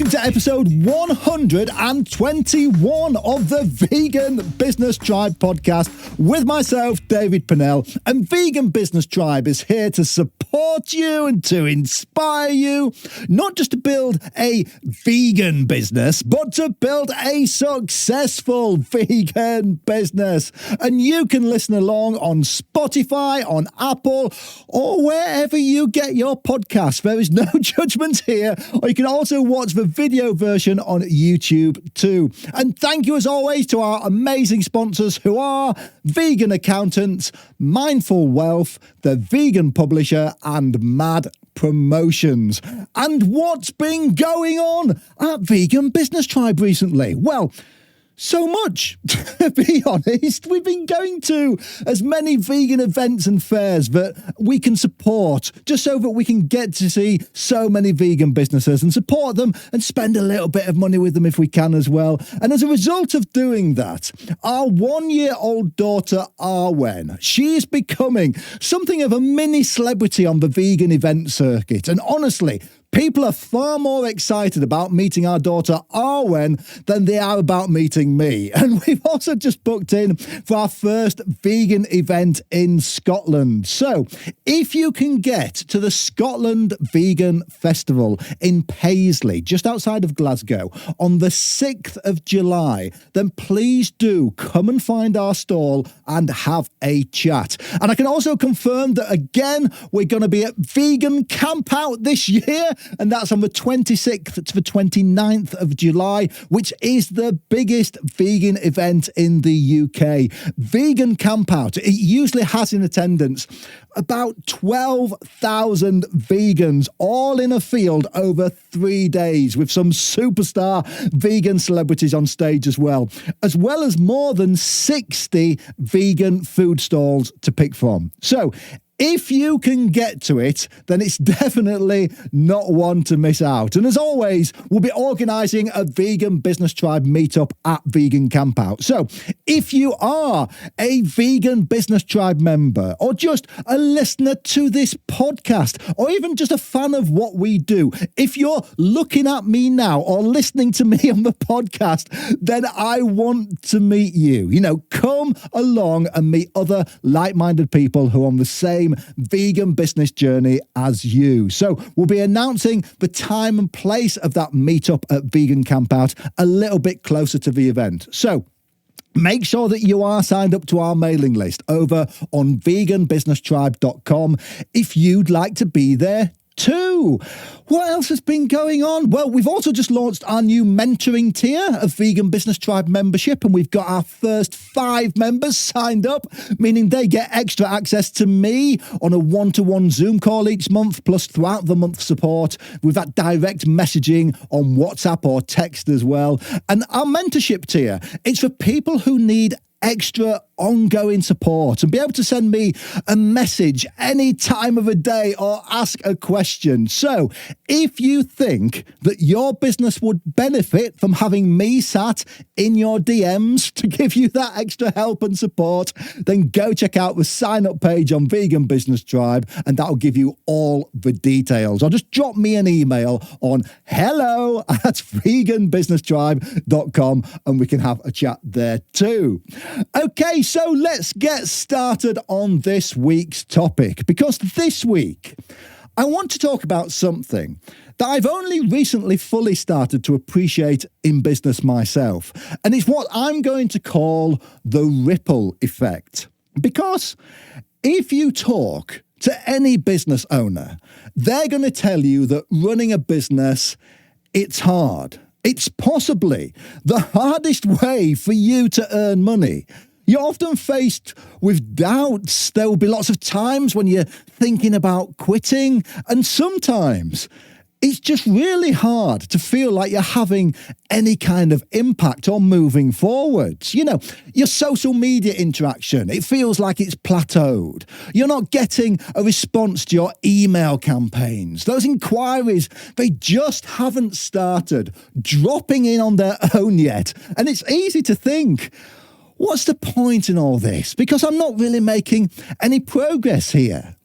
Welcome to episode 121 of the Vegan Business Tribe podcast with myself, David Pennell. And Vegan Business Tribe is here to support you and to inspire you, not just to build a vegan business, but to build a successful vegan business. And you can listen along on Spotify, on Apple, or wherever you get your podcasts. There is no judgment here. Or you can also watch the video version on YouTube too. And thank you as always to our amazing sponsors who are Vegan Accountants, Mindful Wealth, The Vegan Publisher, and Mad Promotions. And what's been going on at Vegan Business Tribe recently? Well, so much, to be honest. We've been going to as many vegan events and fairs that we can support, just so that we can get to see so many vegan businesses and support them and spend a little bit of money with them if we can as well. And as a result of doing that, our 1-year-old daughter, Arwen, she is becoming something of a mini celebrity on the vegan event circuit. And honestly, people are far more excited about meeting our daughter Arwen than they are about meeting me. And we've also just booked in for our first vegan event in Scotland. So if you can get to the Scotland Vegan Festival in Paisley, just outside of Glasgow, on the 6th of July, then please do come and find our stall and have a chat. And I can also confirm that, again, we're going to be at Vegan Camp Out this year. And that's on the 26th to the 29th of July, which is the biggest vegan event in the UK. Vegan Camp Out, it usually has in attendance about 12,000 vegans, all in a field over 3 days, with some superstar vegan celebrities on stage as well as more than 60 vegan food stalls to pick from. So if you can get to it, then it's definitely not one to miss out. And as always, we'll be organising a Vegan Business Tribe meetup at Vegan Camp Out. So if you are a Vegan Business Tribe member, or just a listener to this podcast, or even just a fan of what we do, if you're looking at me now or listening to me on the podcast, then I want to meet you. You know, come along and meet other like-minded people who are on the same vegan business journey as you. So we'll be announcing the time and place of that meetup at Vegan Camp Out a little bit closer to the event. So make sure that you are signed up to our mailing list over on veganbusinesstribe.com if you'd like to be there too. What else has been going on? Well, we've also just launched our new mentoring tier of Vegan Business Tribe membership, and we've got our first 5 members signed up, meaning they get extra access to me on a one-to-one Zoom call each month, plus throughout the month support with that direct messaging on WhatsApp or text as well. And our mentorship tier, it's for people who need extra ongoing support and be able to send me a message any time of the day or ask a question. So if you think that your business would benefit from having me sat in your DMs to give you that extra help and support, then go check out the sign up page on Vegan Business Tribe, and that'll give you all the details. Or just drop me an email on hello@veganbusinesstribe.com and we can have a chat there too. Okay, so let's get started on this week's topic, because this week I want to talk about something that I've only recently fully started to appreciate in business myself, and it's what I'm going to call the ripple effect. Because if you talk to any business owner, they're going to tell you that running a business, it's hard. It's possibly the hardest way for you to earn money. You're often faced with doubts. There will be lots of times when you're thinking about quitting, and sometimes it's just really hard to feel like you're having any kind of impact or moving forwards. You know, your social media interaction, it feels like it's plateaued. You're not getting a response to your email campaigns. Those inquiries, they just haven't started dropping in on their own yet. And it's easy to think, what's the point in all this? Because I'm not really making any progress here.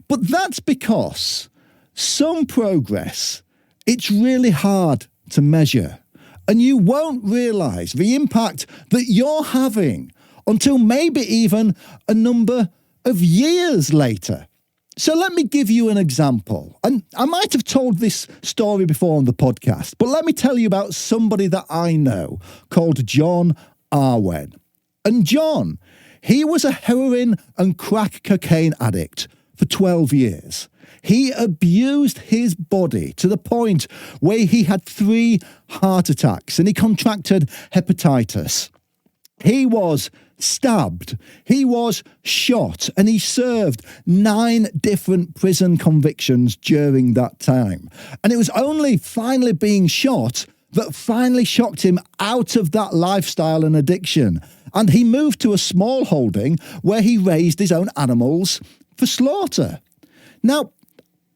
But that's because some progress, it's really hard to measure. And you won't realise the impact that you're having until maybe even a number of years later. So let me give you an example. And I might have told this story before on the podcast, but let me tell you about somebody that I know called John Arwen. And John, he was a heroin and crack cocaine addict for 12 years. He abused his body to the point where he had 3 heart attacks and he contracted hepatitis. He was stabbed, he was shot, and he served 9 different prison convictions during that time. And it was only finally being shot that finally shocked him out of that lifestyle and addiction. And he moved to a small holding where he raised his own animals for slaughter. Now,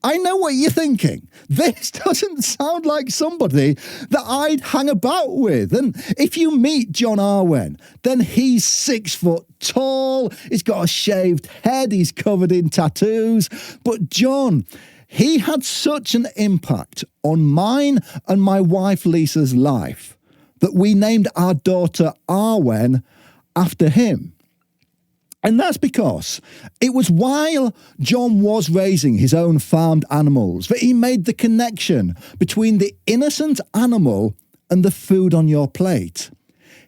I know what you're thinking. This doesn't sound like somebody that I'd hang about with. And if you meet John Arwen, then he's 6 foot tall, he's got a shaved head, he's covered in tattoos. But John, he had such an impact on mine and my wife Lisa's life that we named our daughter Arwen after him. And that's because it was while John was raising his own farmed animals that he made the connection between the innocent animal and the food on your plate.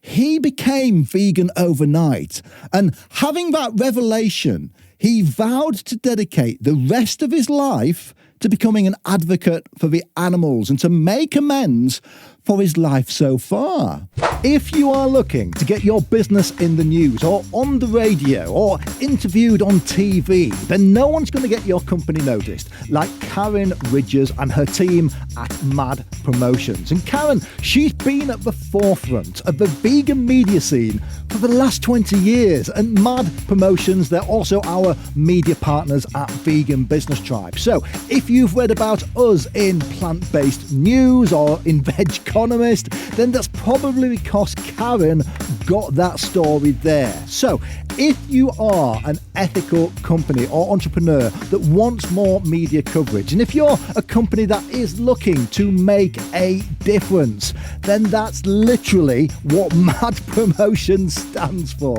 He became vegan overnight, and having that revelation, he vowed to dedicate the rest of his life to becoming an advocate for the animals and to make amends for his life so far. If you are looking to get your business in the news or on the radio or interviewed on TV, then no one's going to get your company noticed like Karen Ridgers and her team at Mad Promotions. And Karen, she's been at the forefront of the vegan media scene for the last 20 years. And Mad Promotions, they're also our media partners at Vegan Business Tribe. So if you've read about us in plant-based news or in Veg Economist, then that's probably because Karen got that story there. So if you are an ethical company or entrepreneur that wants more media coverage, and if you're a company that is looking to make a difference, then that's literally what Mad Promotions stands for.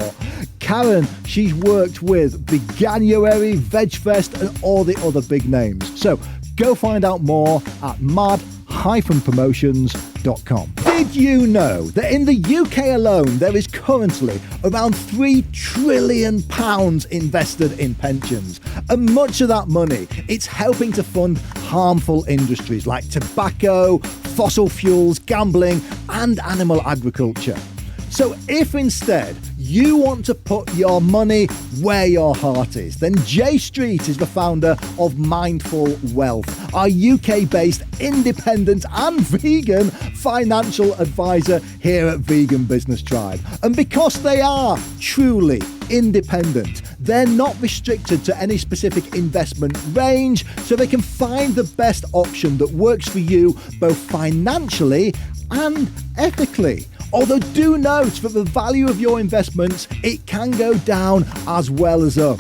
Karen, she's worked with the January, VegFest and all the other big names. So go find out more at mad-promotions.com. Did you know that in the UK alone there is currently around £3 trillion invested in pensions? And much of that money, it's helping to fund harmful industries like tobacco, fossil fuels, gambling and animal agriculture. So if instead you want to put your money where your heart is, then Jay Street is the founder of Mindful Wealth, our UK-based independent and vegan financial advisor here at Vegan Business Tribe. And because they are truly independent, they're not restricted to any specific investment range, so they can find the best option that works for you both financially and ethically. Although do note that the value of your investments, it can go down as well as up.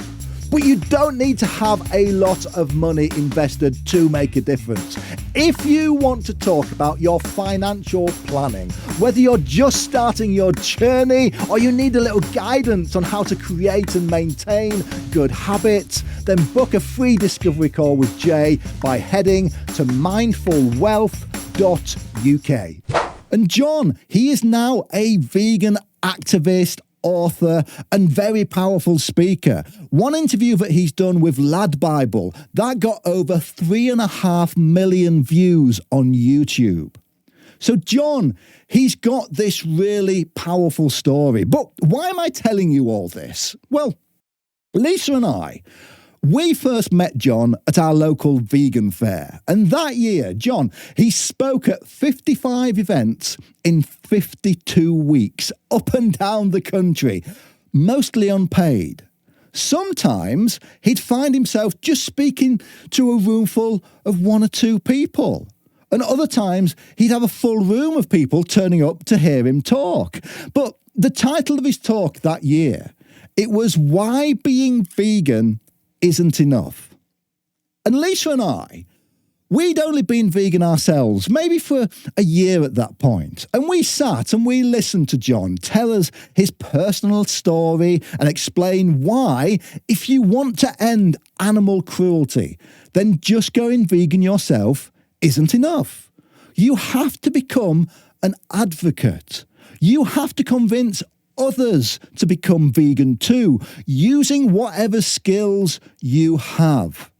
But you don't need to have a lot of money invested to make a difference. If you want to talk about your financial planning, whether you're just starting your journey or you need a little guidance on how to create and maintain good habits, then book a free discovery call with Jay by heading to mindfulwealth.uk. And John, he is now a vegan activist, author, and very powerful speaker. One interview that he's done with Lad Bible, that got over 3.5 million views on YouTube. So John, he's got this really powerful story. But why am I telling you all this? Well, Lisa and I, we first met John at our local vegan fair. And that year, John, he spoke at 55 events in 52 weeks, up and down the country, mostly unpaid. Sometimes he'd find himself just speaking to a room full of 1 or 2 people. And other times he'd have a full room of people turning up to hear him talk. But the title of his talk that year, it was Why Being Vegan Isn't Enough. And Lisa and I, We'd only been vegan ourselves, maybe for a year at that point, and we sat and we listened to John tell us his personal story and explain why, if you want to end animal cruelty, then just going vegan yourself isn't enough. You have to become an advocate. You have to convince others to become vegan too, using whatever skills you have.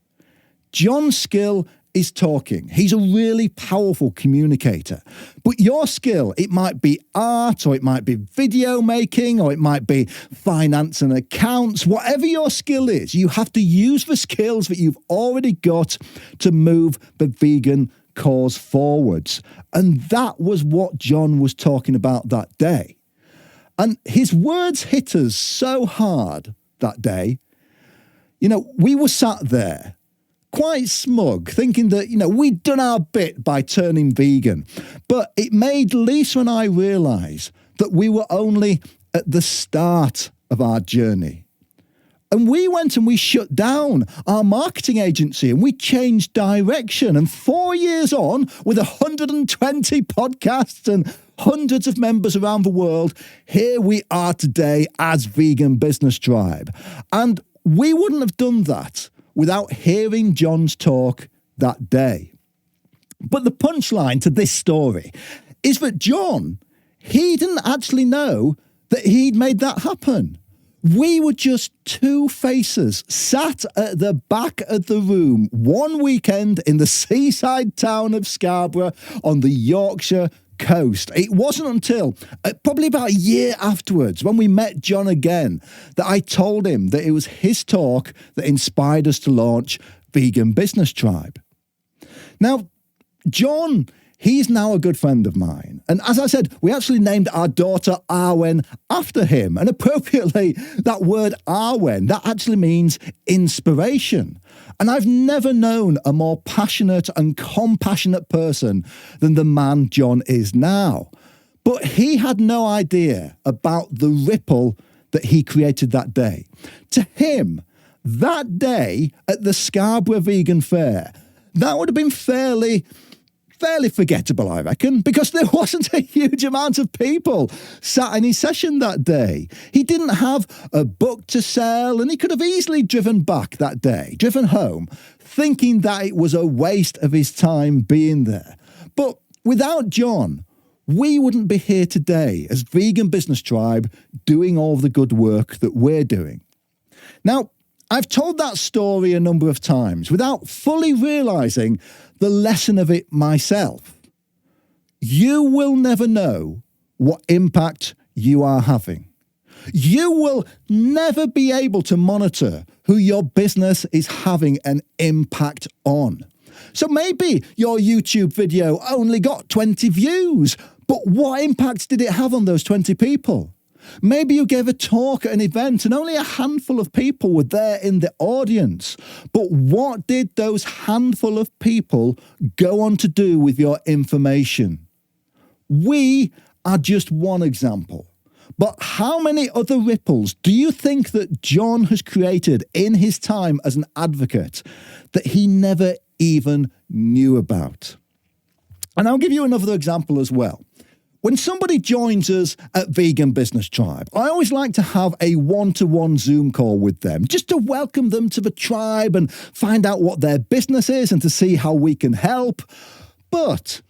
John's skill is talking. He's a really powerful communicator. But your skill, it might be art, or it might be video making, or it might be finance and accounts. Whatever your skill is, you have to use the skills that you've already got to move the vegan cause forwards. And that was what John was talking about that day. And his words hit us so hard that day. We were sat there quite smug, thinking that, we'd done our bit by turning vegan. But it made Lisa and I realise that we were only at the start of our journey. And we went and we shut down our marketing agency and we changed direction. And 4 years on, with 120 podcasts and hundreds of members around the world, here we are today as Vegan Business Tribe. And we wouldn't have done that without hearing John's talk that day. But the punchline to this story is that John, he didn't actually know that he'd made that happen. We were just two faces sat at the back of the room one weekend in the seaside town of Scarborough on the Yorkshire coast. It wasn't until probably about a year afterwards, when we met John again, that I told him that it was his talk that inspired us to launch Vegan Business Tribe. Now, John, he's now a good friend of mine. And as I said, we actually named our daughter Arwen after him. And appropriately, that word Arwen, that actually means inspiration. And I've never known a more passionate and compassionate person than the man John is now. But he had no idea about the ripple that he created that day. To him, that day at the Scarborough Vegan Fair, that would have been fairly forgettable, I reckon, because there wasn't a huge amount of people sat in his session that day. He didn't have a book to sell, and he could have easily driven back that day, driven home, thinking that it was a waste of his time being there. But without John, we wouldn't be here today as Vegan Business Tribe doing all the good work that we're doing. Now, I've told that story a number of times without fully realising the lesson of it myself. You will never know what impact you are having. You will never be able to monitor who your business is having an impact on. So maybe your YouTube video only got 20 views, but what impact did it have on those 20 people? Maybe you gave a talk at an event and only a handful of people were there in the audience. But what did those handful of people go on to do with your information? We are just one example. But how many other ripples do you think that John has created in his time as an advocate that he never even knew about? And I'll give you another example as well. When somebody joins us at Vegan Business Tribe, I always like to have a one-to-one Zoom call with them, just to welcome them to the tribe and find out what their business is and to see how we can help. But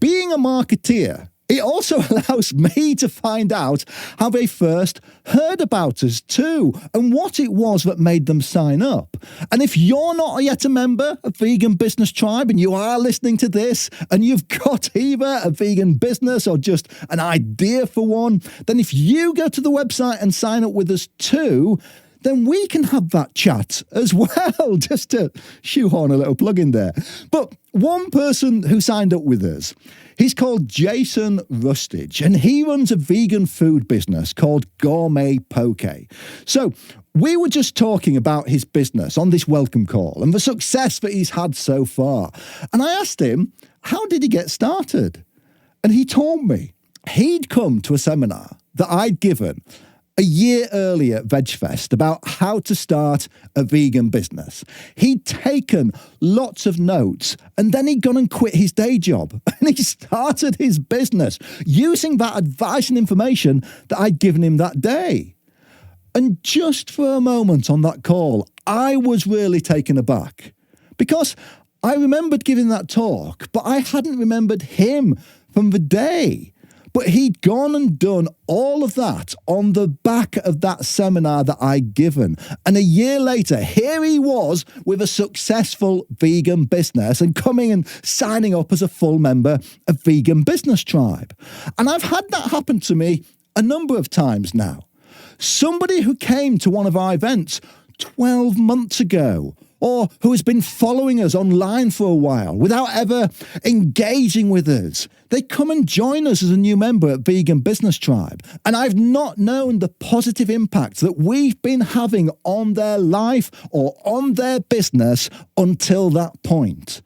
being a marketeer, it also allows me to find out how they first heard about us too, and what it was that made them sign up. And if you're not yet a member of Vegan Business Tribe and you are listening to this and you've got either a vegan business or just an idea for one, then if you go to the website and sign up with us too, then we can have that chat as well, just to shoehorn a little plug in there. But one person who signed up with us, he's called Jason Rustage, and he runs a vegan food business called Gourmet Poke. So we were just talking about his business on this welcome call and the success that he's had so far. And I asked him, how did he get started? And he told me he'd come to a seminar that I'd given a year earlier at VegFest about how to start a vegan business. He'd taken lots of notes and then he'd gone and quit his day job and he started his business using that advice and information that I'd given him that day. And just for a moment on that call, I was really taken aback because I remembered giving that talk, but I hadn't remembered him from the day. But he'd gone and done all of that on the back of that seminar that I'd given. And a year later, here he was with a successful vegan business and coming and signing up as a full member of Vegan Business Tribe. And I've had that happen to me a number of times now. Somebody who came to one of our events 12 months ago, or who has been following us online for a while without ever engaging with us. They come and join us as a new member at Vegan Business Tribe. And I've not known the positive impact that we've been having on their life or on their business until that point.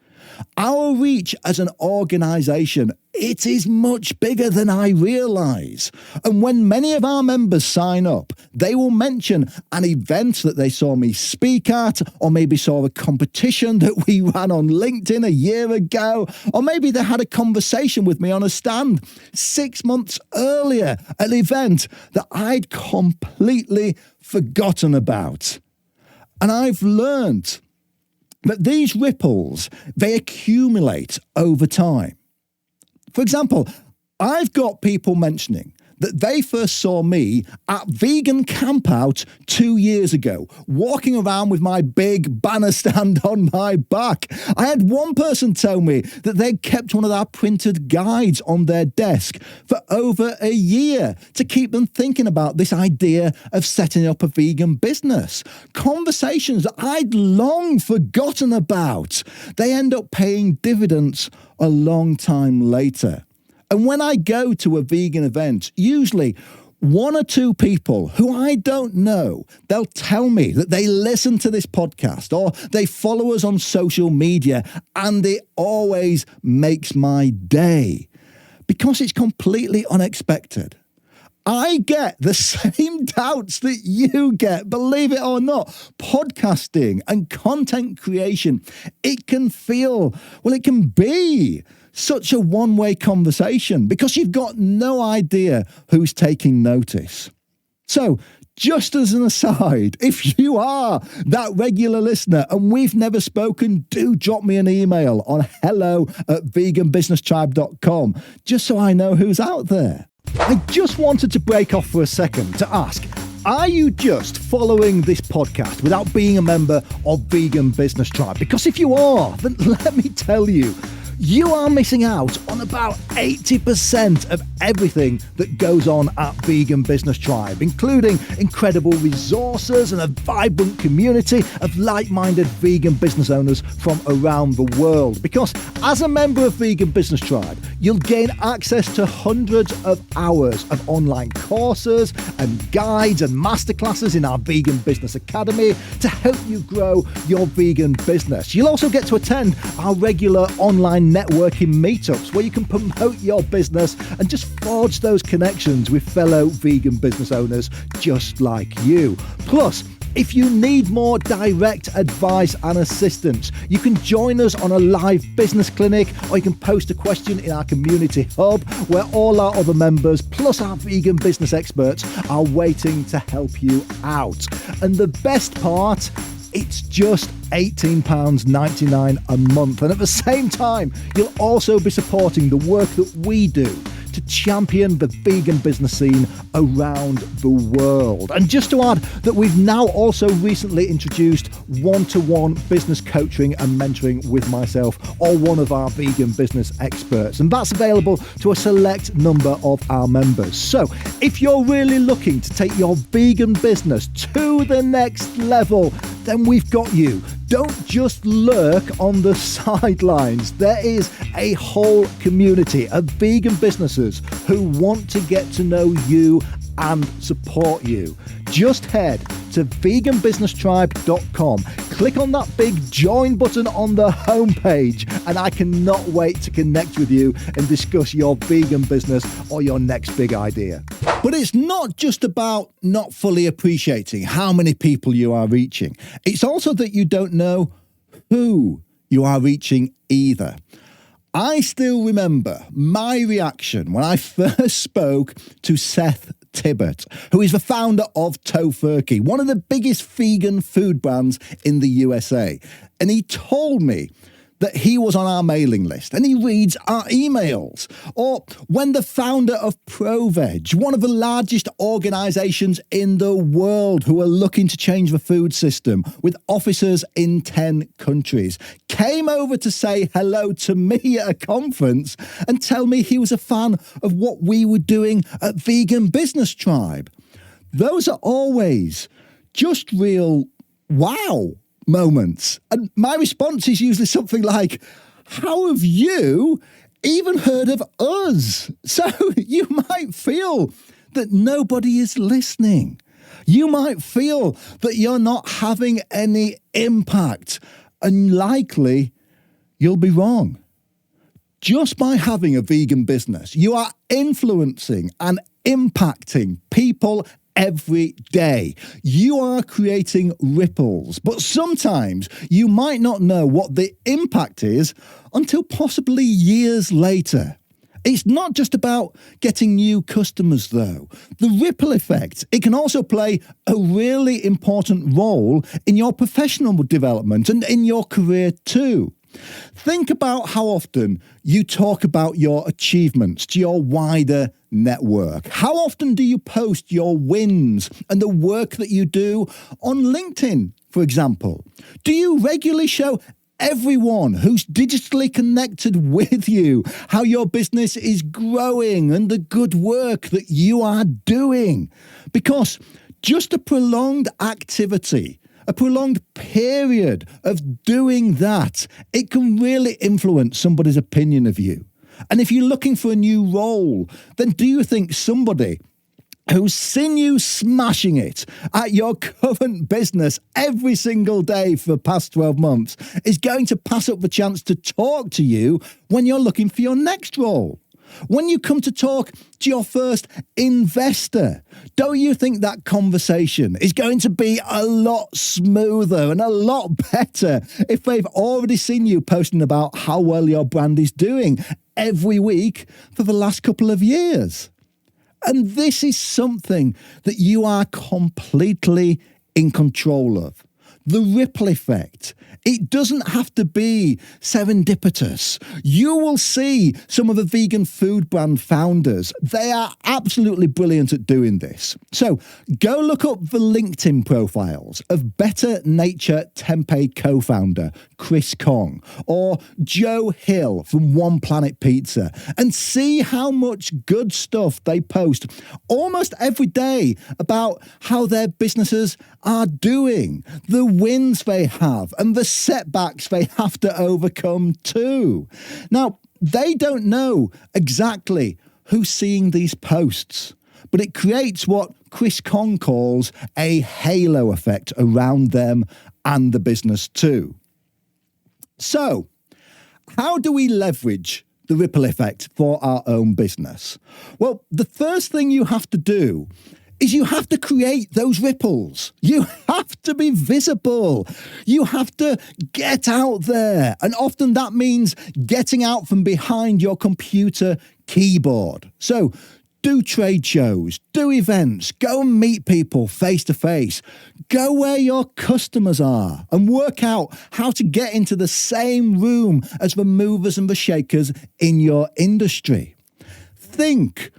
Our reach as an organisation, it is much bigger than I realise. And when many of our members sign up, they will mention an event that they saw me speak at, or maybe saw a competition that we ran on LinkedIn a year ago, or maybe they had a conversation with me on a stand 6 months earlier at an event that I'd completely forgotten about. And I've learned that these ripples, they accumulate over time. For example, I've got people mentioning that they first saw me at Vegan Campout 2 years ago, walking around with my big banner stand on my back. I had one person tell me that they'd kept one of our printed guides on their desk for over a year to keep them thinking about this idea of setting up a vegan business. Conversations that I'd long forgotten about. They end up paying dividends a long time later. And when I go to a vegan event, usually one or two people who I don't know, they'll tell me that they listen to this podcast or they follow us on social media, and it always makes my day because it's completely unexpected. I get the same doubts that you get, believe it or not. Podcasting and content creation, it can be such a one-way conversation because you've got no idea who's taking notice. So, just as an aside, if you are that regular listener and we've never spoken, do drop me an email on hello@veganbusinesstribe.com, just so I know who's out there. I just wanted to break off for a second to ask, are you just following this podcast without being a member of Vegan Business Tribe? Because if you are, then let me tell you, you are missing out on about 80% of everything that goes on at Vegan Business Tribe, including incredible resources and a vibrant community of like-minded vegan business owners from around the world. Because as a member of Vegan Business Tribe, you'll gain access to hundreds of hours of online courses and guides and masterclasses in our Vegan Business Academy to help you grow your vegan business. You'll also get to attend our regular online networking meetups where you can promote your business and just forge those connections with fellow vegan business owners just like you. Plus, if you need more direct advice and assistance, you can join us on a live business clinic, or you can post a question in our community hub where all our other members, plus our vegan business experts, are waiting to help you out. And the best part, it's just £18.99 a month. And at the same time, you'll also be supporting the work that we do to champion the vegan business scene around the world. And just to add that we've now also recently introduced one-to-one business coaching and mentoring with myself or one of our vegan business experts. And that's available to a select number of our members. So if you're really looking to take your vegan business to the next level, then we've got you. Don't just lurk on the sidelines. There is a whole community of vegan businesses who want to get to know you and support you. Just head to veganbusinesstribe.com, click on that big join button on the homepage, and I cannot wait to connect with you and discuss your vegan business or your next big idea. But it's not just about not fully appreciating how many people you are reaching. It's also that you don't know who you are reaching either. I still remember my reaction when I first spoke to Seth Tibbert, who is the founder of Tofurkey, one of the biggest vegan food brands in the USA. And he told me that he was on our mailing list and he reads our emails. Or when the founder of ProVeg, one of the largest organisations in the world who are looking to change the food system with offices in 10 countries, came over to say hello to me at a conference and tell me he was a fan of what we were doing at Vegan Business Tribe. Those are always just real wow moments. And my response is usually something like, how have you even heard of us? So you might feel that nobody is listening. You might feel that you're not having any impact, and likely you'll be wrong. Just by having a vegan business, you are influencing and impacting people every day. You are creating ripples, but sometimes you might not know what the impact is until possibly years later. It's not just about getting new customers, though. The ripple effect, it can also play a really important role in your professional development and in your career too. Think about how often you talk about your achievements to your wider network. How often do you post your wins and the work that you do on LinkedIn, for example? Do you regularly show everyone who's digitally connected with you how your business is growing and the good work that you are doing? Because just a prolonged activity, a prolonged period of doing that, it can really influence somebody's opinion of you. And if you're looking for a new role, then do you think somebody who's seen you smashing it at your current business every single day for the past 12 months is going to pass up the chance to talk to you when you're looking for your next role? When you come to talk to your first investor, don't you think that conversation is going to be a lot smoother and a lot better if they've already seen you posting about how well your brand is doing every week for the last couple of years? And this is something that you are completely in control of. The ripple effect. It doesn't have to be serendipitous. You will see some of the vegan food brand founders. They are absolutely brilliant at doing this. So go look up the LinkedIn profiles of Better Nature Tempeh co-founder Chris Kong or Joe Hill from One Planet Pizza and see how much good stuff they post almost every day about how their businesses are doing, the wins they have, and the setbacks they have to overcome too. Now, they don't know exactly who's seeing these posts, but it creates what Chris Kong calls a halo effect around them and the business too. So, how do we leverage the ripple effect for our own business? Well, the first thing you have to do is you have to create those ripples. You have to be visible. You have to get out there. And often that means getting out from behind your computer keyboard. So do trade shows, do events, go and meet people face to face. Go where your customers are and work out how to get into the same room as the movers and the shakers in your industry. Think,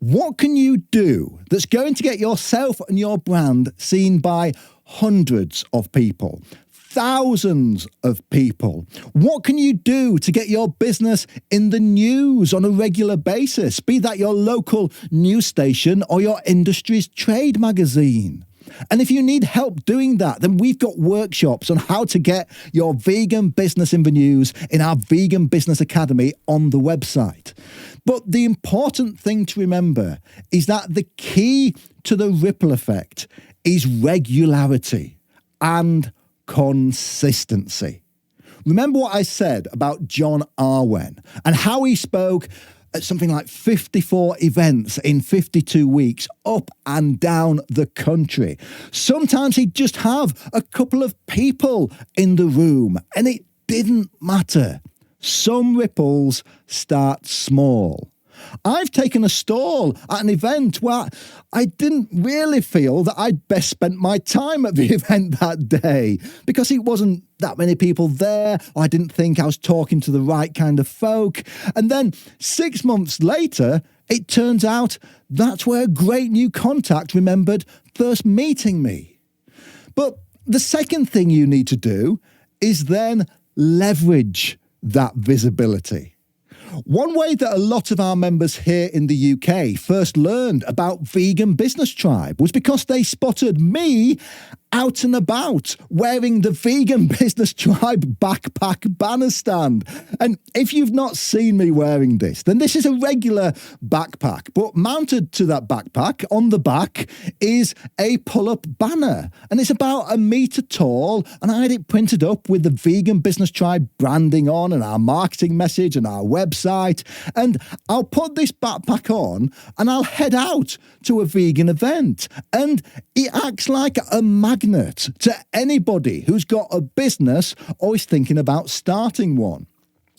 what can you do that's going to get yourself and your brand seen by hundreds of people, thousands of people? What can you do to get your business in the news on a regular basis, be that your local news station or your industry's trade magazine? And if you need help doing that, then we've got workshops on how to get your vegan business in the news in our Vegan Business Academy on the website. But the important thing to remember is that the key to the ripple effect is regularity and consistency. Remember what I said about John Arwen and how he spoke at something like 54 events in 52 weeks up and down the country. Sometimes he'd just have a couple of people in the room, and it didn't matter. Some ripples start small. I've taken a stall at an event where I didn't really feel that I'd best spent my time at the event that day because it wasn't that many people there, or I didn't think I was talking to the right kind of folk. And then 6 months later, it turns out that's where a great new contact remembered first meeting me. But the second thing you need to do is then leverage that visibility. One way that a lot of our members here in the UK first learned about Vegan Business Tribe was because they spotted me out and about wearing the Vegan Business Tribe backpack banner stand. And if you've not seen me wearing this, then this is a regular backpack, but mounted to that backpack on the back is a pull-up banner. And it's about 1 meter tall, and I had it printed up with the Vegan Business Tribe branding on and our marketing message and our website. And I'll put this backpack on and I'll head out to a vegan event. And it acts like a magnet to anybody who's got a business or is thinking about starting one.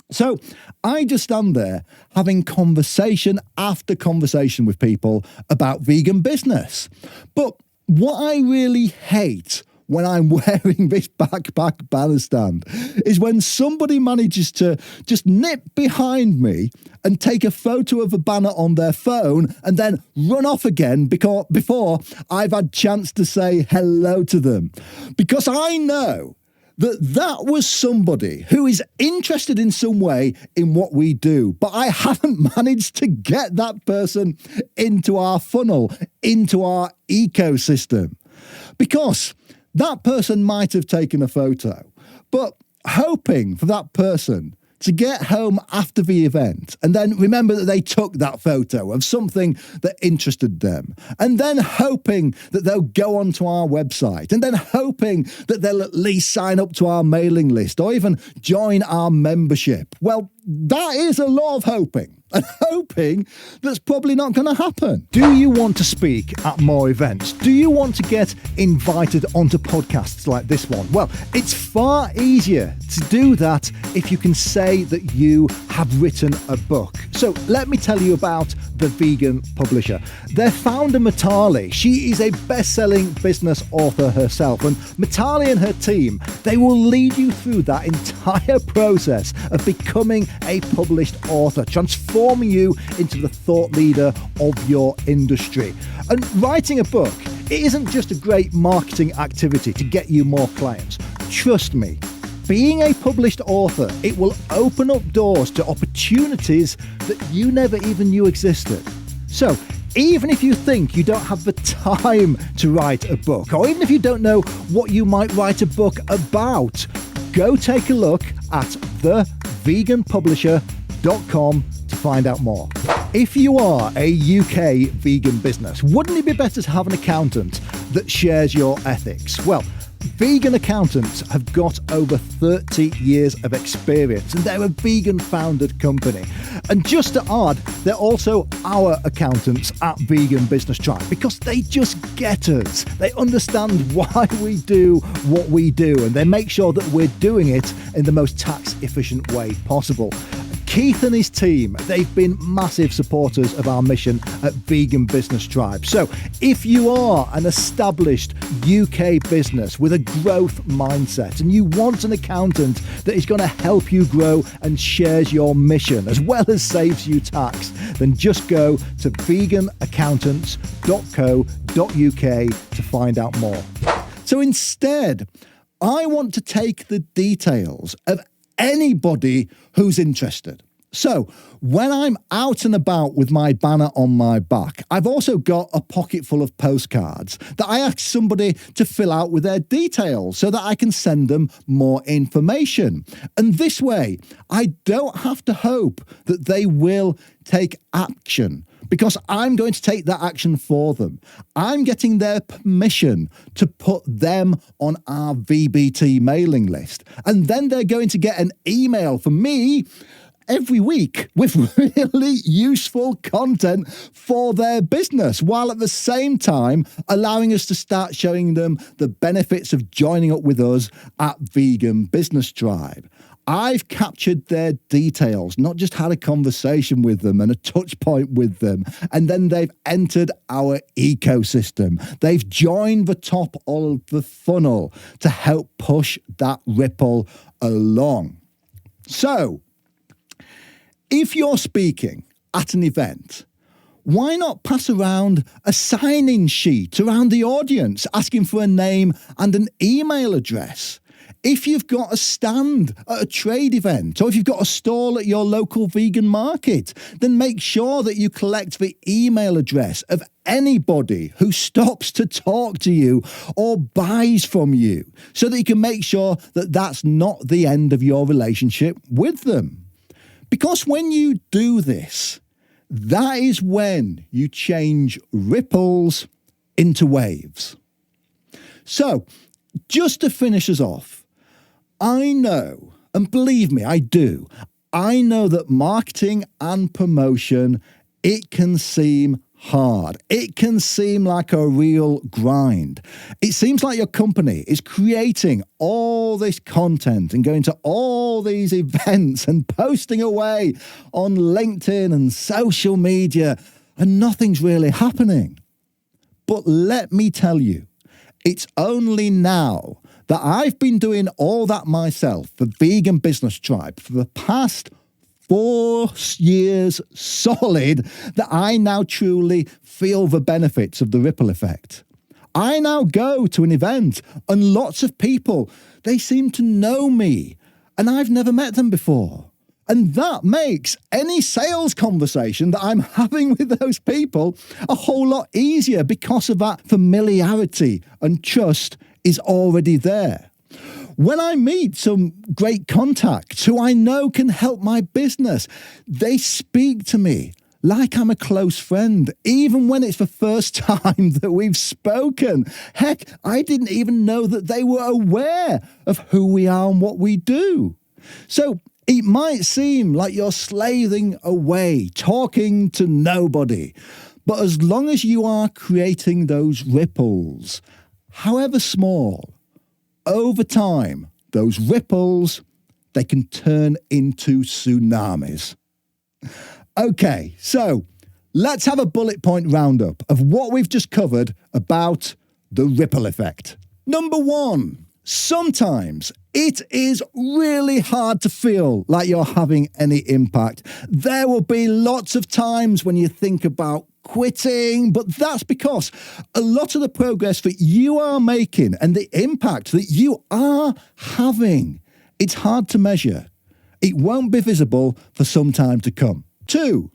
So I just stand there having conversation after conversation with people about vegan business. But what I really hate when I'm wearing this backpack banner stand is when somebody manages to just nip behind me and take a photo of a banner on their phone and then run off again before I've had a chance to say hello to them. Because I know that was somebody who is interested in some way in what we do, but I haven't managed to get that person into our funnel, into our ecosystem. Because that person might have taken a photo, but hoping for that person to get home after the event and then remember that they took that photo of something that interested them, and then hoping that they'll go onto our website, and then hoping that they'll at least sign up to our mailing list or even join our membership. Well, that is a lot of hoping. And hoping that's probably not going to happen. Do you want to speak at more events? Do you want to get invited onto podcasts like this one? Well, it's far easier to do that if you can say that you have written a book. So let me tell you about The Vegan Publisher. Their founder, Mitali, she is a best-selling business author herself. And Mitali and her team, they will lead you through that entire process of becoming a published author, transforming you into the thought leader of your industry. And writing a book, it isn't just a great marketing activity to get you more clients. Trust me, being a published author, it will open up doors to opportunities that you never even knew existed. So, even if you think you don't have the time to write a book, or even if you don't know what you might write a book about, go take a look at theveganpublisher.com to find out more. If you are a UK vegan business, wouldn't it be better to have an accountant that shares your ethics? Well, vegan accountants have got over 30 years of experience, and they're a vegan founded company. And just to add, they're also our accountants at Vegan Business Tribe because they just get us. They understand why we do what we do, and they make sure that we're doing it in the most tax efficient way possible. Keith and his team, they've been massive supporters of our mission at Vegan Business Tribe. So if you are an established UK business with a growth mindset and you want an accountant that is going to help you grow and shares your mission as well as saves you tax, then just go to veganaccountants.co.uk to find out more. So instead, I want to take the details of anybody who's interested. So when I'm out and about with my banner on my back, I've also got a pocket full of postcards that I ask somebody to fill out with their details so that I can send them more information. And this way, I don't have to hope that they will take action, because I'm going to take that action for them. I'm getting their permission to put them on our VBT mailing list. And then they're going to get an email from me every week with really useful content for their business, while at the same time allowing us to start showing them the benefits of joining up with us at Vegan Business Tribe. I've captured their details, not just had a conversation with them and a touch point with them, and then they've entered our ecosystem. They've joined the top of the funnel to help push that ripple along. So, if you're speaking at an event, why not pass around a sign-in sheet around the audience asking for a name and an email address? If you've got a stand at a trade event, or if you've got a stall at your local vegan market, then make sure that you collect the email address of anybody who stops to talk to you or buys from you, so that you can make sure that that's not the end of your relationship with them. Because when you do this, that is when you change ripples into waves. So, just to finish us off, I know, and believe me, I do, I know that marketing and promotion, it can seem hard. It can seem like a real grind. It seems like your company is creating all this content and going to all these events and posting away on LinkedIn and social media, and nothing's really happening. But let me tell you, it's only now that I've been doing all that myself for Vegan Business Tribe for the past 4 years solid that I now truly feel the benefits of the ripple effect. I now go to an event and lots of people, they seem to know me and I've never met them before. And that makes any sales conversation that I'm having with those people a whole lot easier because of that familiarity and trust is already there. When I meet some great contacts who I know can help my business, they speak to me like I'm a close friend, even when it's the first time that we've spoken. Heck, I didn't even know that they were aware of who we are and what we do. So it might seem like you're slaving away, talking to nobody, but as long as you are creating those ripples, however small, over time, those ripples, they can turn into tsunamis. Okay, so let's have a bullet point roundup of what we've just covered about the ripple effect. Number 1, sometimes it is really hard to feel like you're having any impact. There will be lots of times when you think about quitting, but that's because a lot of the progress that you are making and the impact that you are having, it's hard to measure. It won't be visible for some time to come. 2,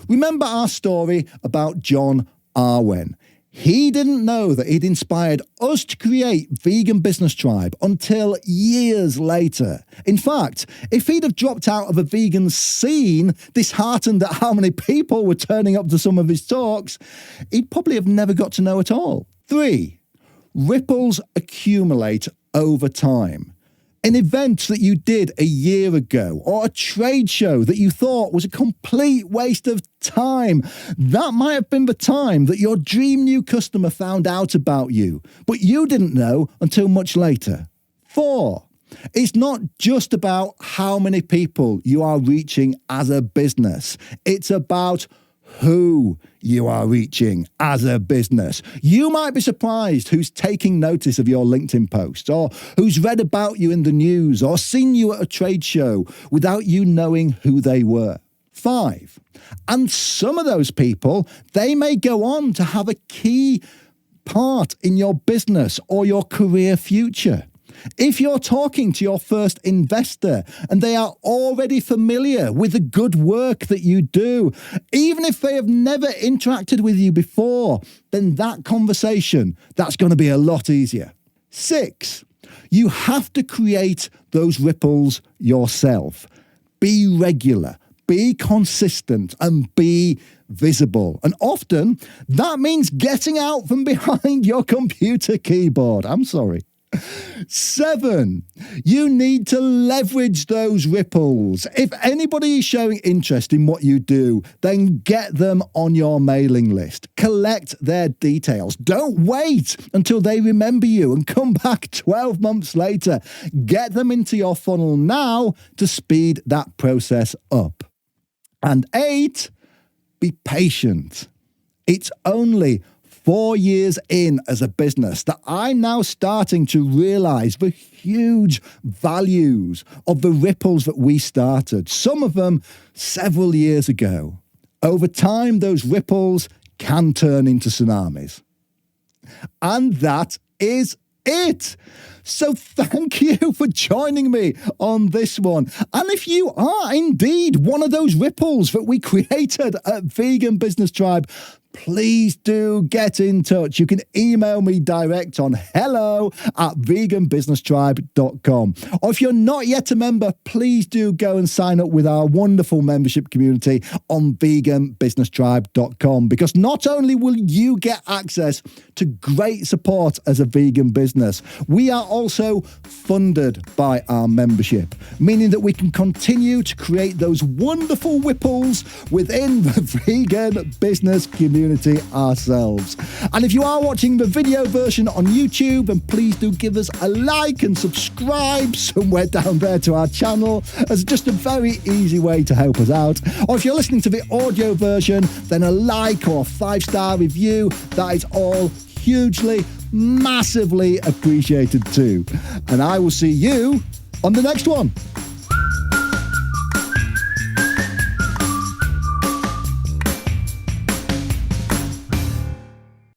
remember our story about John Arwen. He didn't know that he'd inspired us to create Vegan Business Tribe until years later. In fact, if he'd have dropped out of the vegan scene, disheartened at how many people were turning up to some of his talks, he'd probably have never got to know at all. 3, ripples accumulate over time. An event that you did a year ago, or a trade show that you thought was a complete waste of time, that might have been the time that your dream new customer found out about you, but you didn't know until much later. 4, it's not just about how many people you are reaching as a business. It's about who you are reaching as a business. You might be surprised who's taking notice of your LinkedIn post, or who's read about you in the news, or seen you at a trade show without you knowing who they were. 5, and some of those people, they may go on to have a key part in your business or your career future. If you're talking to your first investor and they are already familiar with the good work that you do, even if they have never interacted with you before, then that conversation, that's going to be a lot easier. 6, you have to create those ripples yourself. Be regular, be consistent, and be visible. And often that means getting out from behind your computer keyboard. I'm sorry. 7, you need to leverage those ripples. If anybody is showing interest in what you do, then get them on your mailing list. Collect their details. Don't wait until they remember you and come back 12 months later. Get them into your funnel now to speed that process up. And 8, be patient. It's only 4 years in as a business that I'm now starting to realize the huge values of the ripples that we started, some of them several years ago. Over time, those ripples can turn into tsunamis. And that is it. So thank you for joining me on this one. And if you are indeed one of those ripples that we created at Vegan Business Tribe, please do get in touch. You can email me direct on hello@veganbusinesstribe.com. Or if you're not yet a member, please do go and sign up with our wonderful membership community on veganbusinesstribe.com, because not only will you get access to great support as a vegan business, we are also funded by our membership, meaning that we can continue to create those wonderful ripples within the vegan business community ourselves. And if you are watching the video version on YouTube, then please do give us a like and subscribe somewhere down there to our channel, as just a very easy way to help us out. Or if you're listening to the audio version, then a like or a 5-star review. That is all hugely, massively appreciated too. And I will see you on the next one.